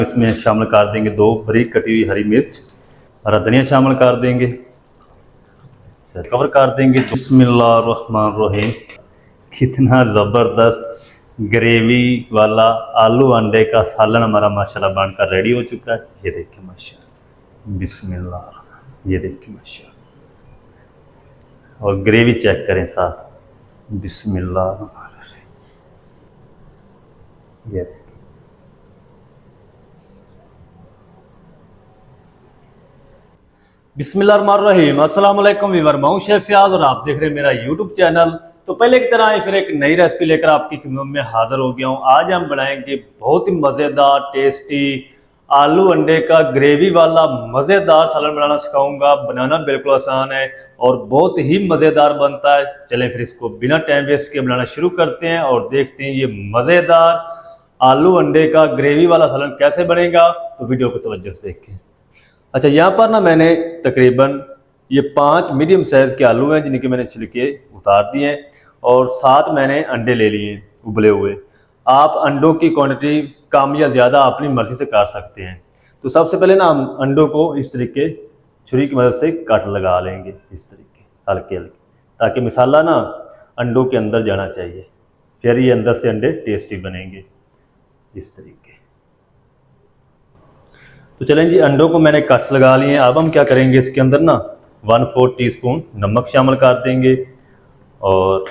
इसमें शामिल कर देंगे 2 बारीक कटी हुई हरी मिर्च, हरा धनिया शामिल कर देंगे। कवर कर देंगे। बिस्मिल्लाहिर्रहमानिर्रहीम। कितना ज़बरदस्त ग्रेवी वाला आलू अंडे का सालन हमारा माशाल्लाह बनकर रेडी हो चुका है। ये देखिए माशाल्लाह, बिस्मिल्लाह, ये देखिए माशाल्लाह, और ग्रेवी चेक करें साथ, बिस्मिल्लाह। ये बिस्मिल्लाहिर्रहमानिर्रहीम। अस्सलाम वालेकुम वीवर, मैं हूं शेफ फयाज और आप देख रहे हैं मेरा यूट्यूब चैनल। तो पहले की तरह फिर एक नई रेसिपी लेकर आपकी खिदमत में हाजिर हो गया हूं। आज हम बनाएंगे बहुत ही मज़ेदार टेस्टी आलू अंडे का ग्रेवी वाला मज़ेदार सालन बनाना सिखाऊंगा। बनाना बिल्कुल आसान है और बहुत ही मज़ेदार बनता है। चलें फिर इसको बिना टाइम वेस्ट किए बनाना शुरू करते हैं और देखते हैं ये मज़ेदार आलू अंडे का ग्रेवी वाला सालन कैसे बनेगा। तो वीडियो को तवज्जो से देखें। अच्छा, यहाँ पर ना मैंने तकरीबन ये 5 मीडियम साइज़ के आलू हैं जिनके मैंने छिलके उतार दिए हैं और 7 मैंने अंडे ले लिए उबले हुए। आप अंडों की क्वांटिटी कम या ज़्यादा अपनी मर्ज़ी से काट सकते हैं। तो सबसे पहले ना हम अंडों को इस तरीके छुरी की मदद से कट लगा लेंगे, इस तरीके हल्के हल्के, ताकि मसाला ना अंडों के अंदर जाना चाहिए, फिर ये अंदर से अंडे टेस्टी बनेंगे इस तरीके। तो चलें जी, अंडों को मैंने कट्स लगा लिए हैं। अब हम क्या करेंगे, इसके अंदर ना 1/4 टीस्पून नमक शामिल कर देंगे और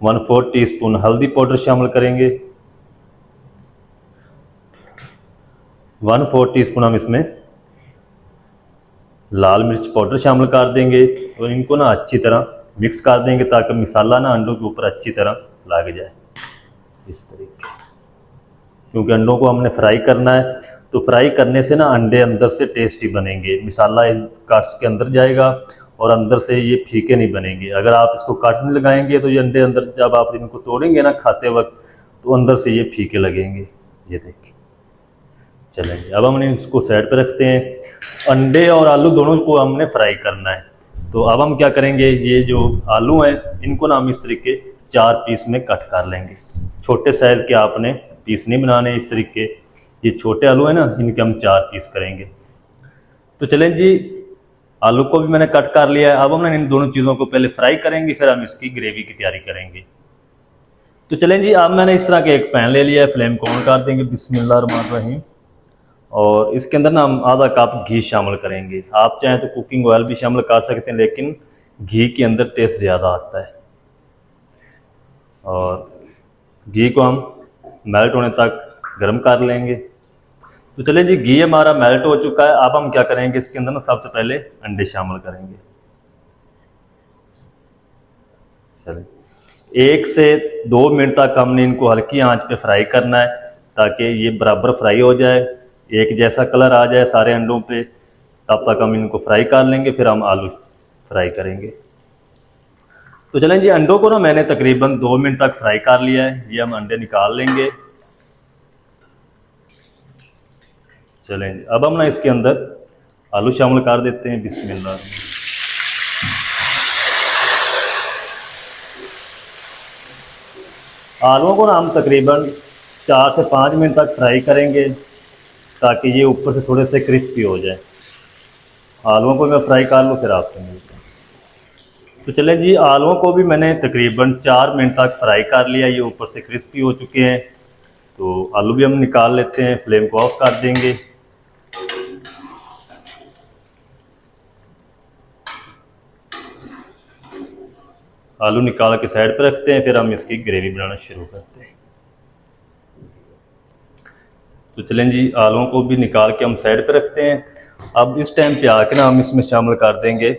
1/4 टीस्पून हल्दी पाउडर शामिल करेंगे। 1/4 टीस्पून हम इसमें लाल मिर्च पाउडर शामिल कर देंगे और इनको ना अच्छी तरह मिक्स कर देंगे ताकि मसाला ना अंडों के ऊपर अच्छी तरह लग जाए इस तरीके। क्योंकि अंडों को हमने फ्राई करना है, तो फ्राई करने से ना अंडे अंदर से टेस्टी बनेंगे, मसाला कट्स के अंदर जाएगा और अंदर से ये फीके नहीं बनेंगे। अगर आप इसको कट नहीं लगाएंगे तो ये अंडे अंदर जब आप इनको तोड़ेंगे ना खाते वक्त, तो अंदर से ये फीके लगेंगे। ये देखिए। चलेंगे, अब हम इसको साइड पे रखते हैं। अंडे और आलू दोनों को हमने फ्राई करना है। तो अब हम क्या करेंगे, ये जो आलू हैं इनको ना हम इस तरीके 4 पीस में कट कर लेंगे। छोटे साइज़ के आपने पीस नहीं बनाने, इस तरीके ये छोटे आलू हैं ना, इनके हम 4 पीस करेंगे। तो चलें जी, आलू को भी मैंने कट कर लिया है। अब हम इन दोनों चीज़ों को पहले फ्राई करेंगे, फिर हम इसकी ग्रेवी की तैयारी करेंगे। तो चलें जी, अब मैंने इस तरह के एक पैन ले लिया है, फ्लेम को ऑन कर देंगे, बिस्मिल्लाहिर्रहमानिर्रहीम। और इसके अंदर ना हम आधा कप घी शामिल करेंगे। आप चाहें तो कुकिंग ऑयल भी शामिल कर सकते हैं, लेकिन घी के अंदर टेस्ट ज़्यादा आता है। और घी को हम मेल्ट होने तक गर्म कर लेंगे। तो चलिए जी, घी हमारा मेल्ट हो चुका है। अब हम क्या करेंगे, इसके अंदर ना सबसे पहले अंडे शामिल करेंगे। चलिए, 1 से 2 मिनट तक हमने इनको हल्की आंच पे फ्राई करना है ताकि ये बराबर फ्राई हो जाए, एक जैसा कलर आ जाए सारे अंडों पे। तब तक हम इनको फ्राई कर लेंगे, फिर हम आलू फ्राई करेंगे। तो चलें जी, अंडों को ना मैंने तकरीबन 2 मिनट तक फ्राई कर लिया है। ये हम अंडे निकाल लेंगे। चलें जी, अब हम ना इसके अंदर आलू शामिल कर देते हैं, बिस्मिल्लाह। आलूओं को ना हम तकरीबन 4 से 5 मिनट तक फ्राई करेंगे ताकि ये ऊपर से थोड़े से क्रिस्पी हो जाए। आलूओं को मैं फ्राई कर लूँ, फिर आपसे मिलते हैं। तो चलें जी, आलूओं को भी मैंने तकरीबन 4 मिनट तक फ्राई कर लिया, ये ऊपर से क्रिस्पी हो चुके हैं। तो आलू भी हम निकाल लेते हैं, फ्लेम को ऑफ कर देंगे। आलू निकाल के साइड पर रखते हैं, फिर हम इसकी ग्रेवी बनाना शुरू करते हैं। तो चलें जी, आलूओं को भी निकाल के हम साइड पर रखते हैं। अब इस टाइम पे आके ना हम इसमें शामिल कर देंगे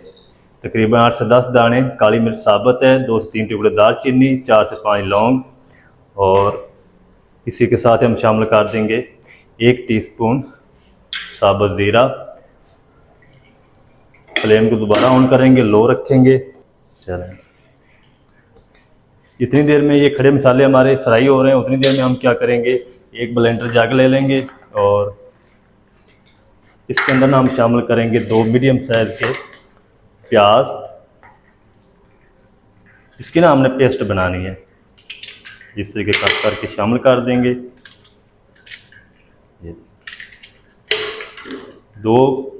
तकरीबन 8 से 10 दाने काली मिर्च साबुत है, 2 से 3 टुकड़े दालचीनी, 4 से 5 लौंग, और इसी के साथ हम शामिल कर देंगे 1 टीस्पून साबुत ज़ीरा। फ्लेम को दोबारा ऑन करेंगे, लो रखेंगे। चलें, इतनी देर में ये खड़े मसाले हमारे फ्राई हो रहे हैं, उतनी देर में हम क्या करेंगे, एक ब्लेंडर जग ले लेंगे और इसके अंदर ना हम शामिल करेंगे 2 मीडियम साइज़ के प्याज। इसकी ना हमने पेस्ट बनानी है, इस तरीके कट करके शामिल कर देंगे। 2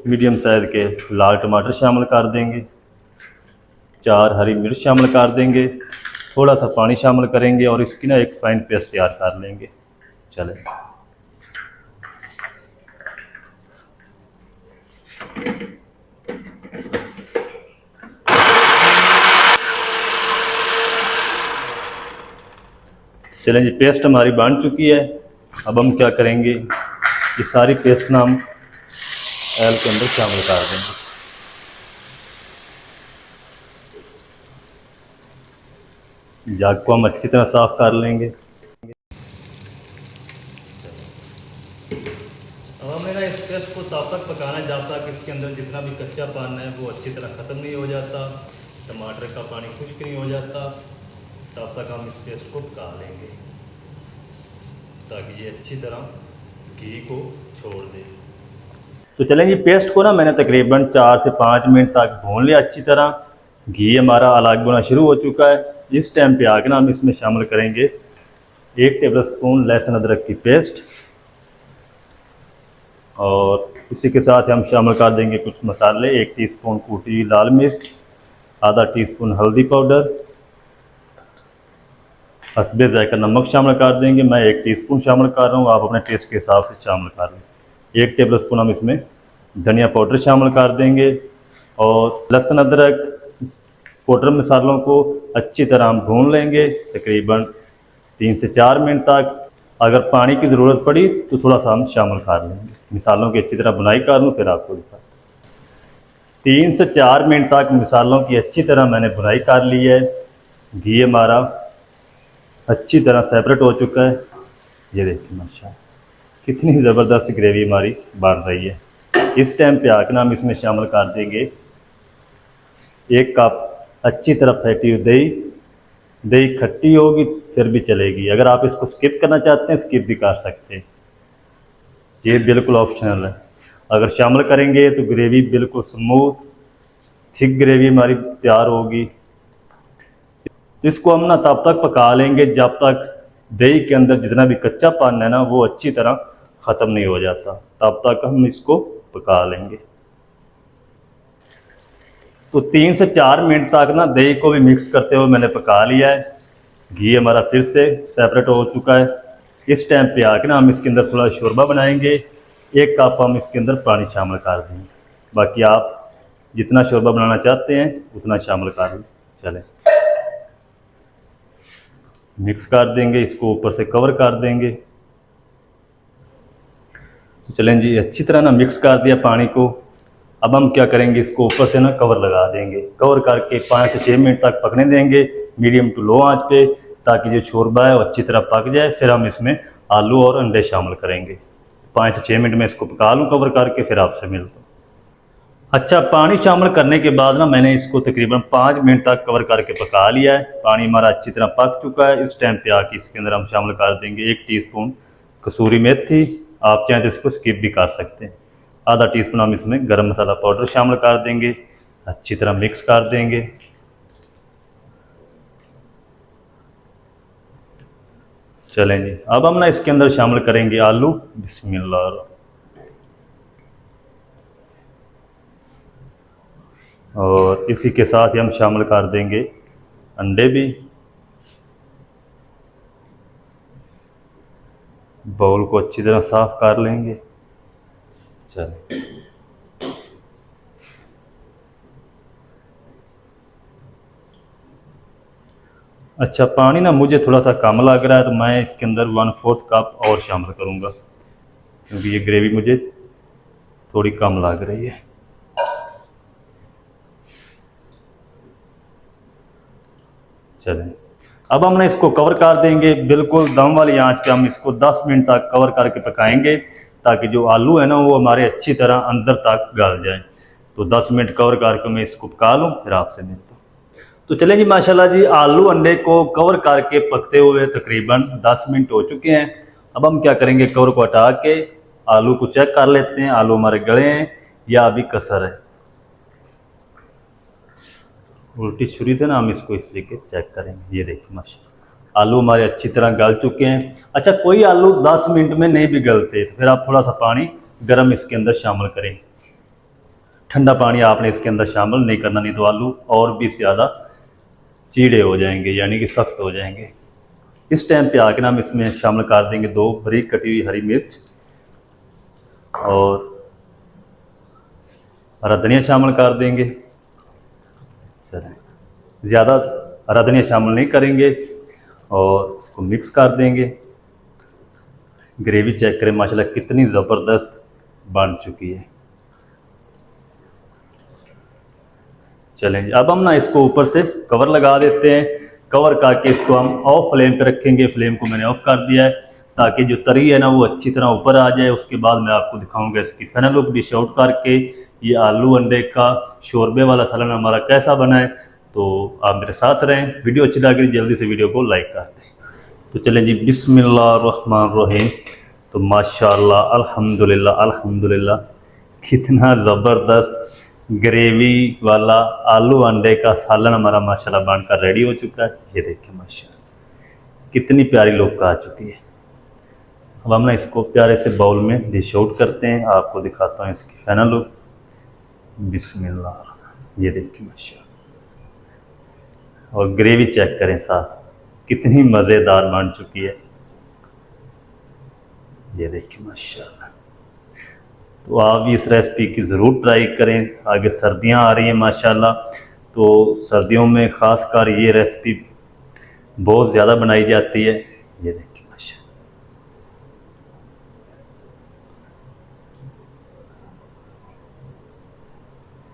मीडियम साइज़ के लाल टमाटर शामिल कर देंगे, 4 हरी मिर्च शामिल कर देंगे, थोड़ा सा पानी शामिल करेंगे और इसकी ना एक फाइन पेस्ट तैयार कर लेंगे। चलें, चलें जी, पेस्ट हमारी बन चुकी है। अब हम क्या करेंगे, ये सारी पेस्ट ना हम एल के अंदर शामिल कर देंगे। जाग को हम अच्छी तरह साफ कर लेंगे। अब हमें ना इस पेस्ट को तब तक पकाना है जब तक इसके अंदर जितना भी कच्चा पानी है वो अच्छी तरह ख़त्म नहीं हो जाता, टमाटर का पानी खुश्क नहीं हो जाता, तब तक हम इस पेस्ट को पका लेंगे ताकि ये अच्छी तरह घी को छोड़ दे। तो चलें जी, पेस्ट को ना मैंने तकरीबन 4 से 5 मिनट तक भून लिया अच्छी तरह। घी हमारा अलग होना शुरू हो चुका है। इस टाइम पे आके ना हम इसमें शामिल करेंगे 1 टेबल स्पून लहसुन अदरक की पेस्ट और इसी के साथ हम शामिल कर देंगे कुछ मसाले, 1 टीस्पून कूटी हुई लाल मिर्च, आधा टीस्पून हल्दी पाउडर, हस्बे ज़ायका नमक शामिल कर देंगे। मैं 1 टीस्पून शामिल कर रहा हूँ, आप अपने टेस्ट के हिसाब से शामिल कर लें। 1 टेबल स्पून हम इसमें धनिया पाउडर शामिल कर देंगे और लहसुन अदरक पाउडर मसालों को अच्छी तरह हम भून लेंगे तकरीबन 3 से 4 मिनट तक। अगर पानी की ज़रूरत पड़ी तो थोड़ा सा हम शामिल कर लेंगे। मिसालों की अच्छी तरह बुनाई कर लूँ फिर आपको दिखा। 3 से 4 मिनट तक मिसालों की अच्छी तरह मैंने बुनाई कर ली है। घी हमारा अच्छी तरह सेपरेट हो चुका है। ये देखिए माशाल्लाह कितनी ज़बरदस्त ग्रेवी हमारी बन रही है। इस टाइम पे आकर हम इसमें शामिल कर देंगे 1 कप अच्छी तरह फैटी हुई दही। दही खट्टी होगी फिर भी चलेगी, अगर आप इसको स्किप करना चाहते हैं स्किप भी कर सकते हैं, ये बिल्कुल ऑप्शनल है। अगर शामिल करेंगे तो ग्रेवी बिल्कुल स्मूथ थिक ग्रेवी हमारी तैयार होगी। तो इसको हम ना तब तक पका लेंगे जब तक दही के अंदर जितना भी कच्चा पानी है ना वो अच्छी तरह ख़त्म नहीं हो जाता, तब तक हम इसको पका लेंगे। तो 3 से 4 मिनट तक ना दही को भी मिक्स करते हुए मैंने पका लिया है। घी हमारा फिर से सेपरेट हो चुका है। इस टाइम पे आके ना हम इसके अंदर थोड़ा शोरबा बनाएंगे। 1 कप हम इसके अंदर पानी शामिल कर देंगे, बाकी आप जितना शोरबा बनाना चाहते हैं उतना शामिल कर लें। चलें, मिक्स कर देंगे, इसको ऊपर से कवर कर देंगे। तो चलें जी, अच्छी तरह ना मिक्स कर दिया पानी को। अब हम क्या करेंगे, इसको ऊपर से ना कवर लगा देंगे। कवर करके 5 से 6 मिनट तक पकने देंगे मीडियम टू लो आंच पे, ताकि जो शोरबा है वो अच्छी तरह पक जाए। फिर हम इसमें आलू और अंडे शामिल करेंगे। 5 से 6 मिनट में इसको पका लूँ कवर करके, फिर आपसे मिलता हूँ। अच्छा, पानी शामिल करने के बाद ना मैंने इसको तकरीबन 5 मिनट तक कवर करके पका लिया है। पानी हमारा अच्छी तरह पक चुका है। इस टाइम पे आके इसके अंदर हम शामिल कर देंगे 1 टीस्पून कसूरी मेथी, आप चाहें तो इसको स्किप भी कर सकते हैं। आधा टीस्पून हम इसमें गरम मसाला पाउडर शामिल कर देंगे, अच्छी तरह मिक्स कर देंगे। चलें जी, अब हम ना इसके अंदर शामिल करेंगे आलू। बिस्मिल्लाह। और इसी के साथ ही हम शामिल कर देंगे अंडे भी। बाउल को अच्छी तरह साफ कर लेंगे। चलें, अच्छा पानी ना मुझे थोड़ा सा कम लग रहा है तो मैं इसके अंदर 1/4 कप और शामिल करूँगा, क्योंकि ये ग्रेवी मुझे थोड़ी कम लग रही है। चलें, अब हम ना इसको कवर कर देंगे। बिल्कुल दम वाली आंच पे हम इसको 10 मिनट तक कवर करके पकाएंगे, ताकि जो आलू है ना वो हमारे अच्छी तरह अंदर तक गल जाए। तो 10 मिनट कवर करके मैं इसको पका लूँ, फिर आपसे मिलता हूँ। तो चलें जी, माशाल्लाह जी, आलू अंडे को कवर करके पकते हुए तकरीबन 10 मिनट हो चुके हैं। अब हम क्या करेंगे, कवर को हटा के आलू को चेक कर लेते हैं, आलू हमारे गले हैं या अभी कसर है। उल्टी छुरी से ना हम इसको इस तरीके चेक करेंगे। ये देखिए माशाल्लाह आलू हमारे अच्छी तरह गल चुके हैं। अच्छा, कोई आलू 10 मिनट में नहीं भी गलते तो फिर आप थोड़ा सा पानी गर्म इसके अंदर शामिल करें। ठंडा पानी आपने इसके अंदर शामिल नहीं करना, नहीं तो आलू और भी ज़्यादा चीड़े हो जाएंगे, यानी कि सख्त हो जाएंगे। इस टाइम पे आके ना हम इसमें शामिल कर देंगे 2 बारीक कटी हुई हरी मिर्च और हरा धनिया शामिल कर देंगे। चलें, ज़्यादा हरा धनिया शामिल नहीं करेंगे और इसको मिक्स कर देंगे। ग्रेवी चेक करें माशाल्लाह कितनी ज़बरदस्त बन चुकी है। चलें, अब हम ना इसको ऊपर से कवर लगा देते हैं। कवर करके इसको हम ऑफ फ्लेम पे रखेंगे। फ्लेम को मैंने ऑफ कर दिया है ताकि जो तरी है ना वो अच्छी तरह ऊपर आ जाए। उसके बाद मैं आपको दिखाऊंगा इसकी फाइनल लुक डिश आउट करके ये आलू अंडे का शोरबे वाला सालन हमारा कैसा बना है। तो आप मेरे साथ रहें, वीडियो अच्छी लगी जल्दी से वीडियो को लाइक कर दें। तो चलें जी, बिस्मिल्लाहिर्रहमानिर्रहीम। तो माशाल्लाह अल्हम्दुलिल्लाह अल्हम्दुलिल्लाह कितना ज़बरदस्त ग्रेवी वाला आलू अंडे का सालन हमारा माशाल्लाह बनकर रेडी हो चुका है। ये देखिए माशाल्लाह कितनी प्यारी लुक आ चुकी है। अब हम ना इसको प्यारे से बाउल में डिश आउट करते हैं। आपको दिखाता हूँ इसकी फाइनल लुक। बिस्मिल्लाह, ये देखिए माशाल्लाह, और ग्रेवी चेक करें साथ कितनी मज़ेदार बन चुकी है। ये देखिए माशाल्लाह। तो आप इस रेसिपी की ज़रूर ट्राई करें। आगे सर्दियां आ रही हैं माशाल्लाह, तो सर्दियों में ख़ासकर ये रेसिपी बहुत ज़्यादा बनाई जाती है। ये देखिए माशाल्लाह,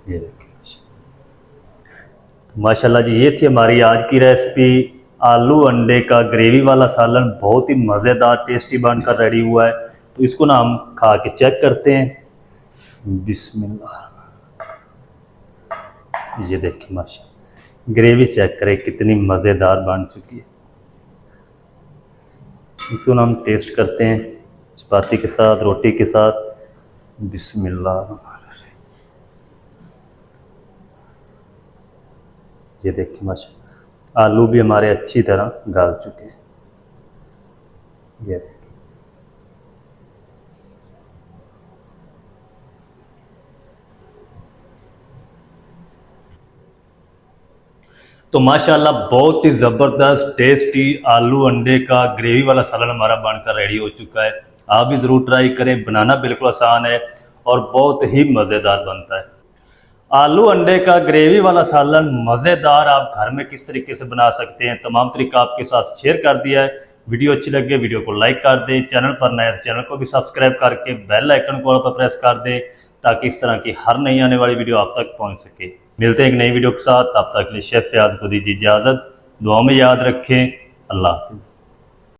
ये देखिए माशाल्लाह जी। ये थी हमारी आज की रेसिपी, आलू अंडे का ग्रेवी वाला सालन। बहुत ही मज़ेदार टेस्टी बनकर रेडी हुआ है। तो इसको ना हम खा के चेक करते हैं। बिस्मिल्लाह, ये देखिए माशाल्लाह ग्रेवी चेक करें कितनी मज़ेदार बन चुकी है। इसको ना हम टेस्ट करते हैं चपाती के साथ, रोटी के साथ। बिस्मिल्लाह, ये देखिए माशाल्लाह आलू भी हमारे अच्छी तरह गल चुके हैं। ये देखिए, तो माशाल्लाह बहुत ही ज़बरदस्त टेस्टी आलू अंडे का ग्रेवी वाला सालन हमारा बनकर रेडी हो चुका है। आप भी ज़रूर ट्राई करें। बनाना बिल्कुल आसान है और बहुत ही मज़ेदार बनता है। आलू अंडे का ग्रेवी वाला सालन मज़ेदार आप घर में किस तरीके से बना सकते हैं, तमाम तरीका आपके साथ शेयर कर दिया है। वीडियो अच्छी लगे वीडियो को लाइक कर दें। चैनल पर नए चैनल को भी सब्सक्राइब करके बेल आइकन को पर प्रेस कर दें ताकि इस तरह की हर नई आने वाली वीडियो आप तक पहुंच सके। मिलते हैं एक नई वीडियो के साथ, तब तक के लिए शेफ फयाज को दीजिए इजाज़त। दुआ में याद रखें। अल्लाह हाफ़िज़।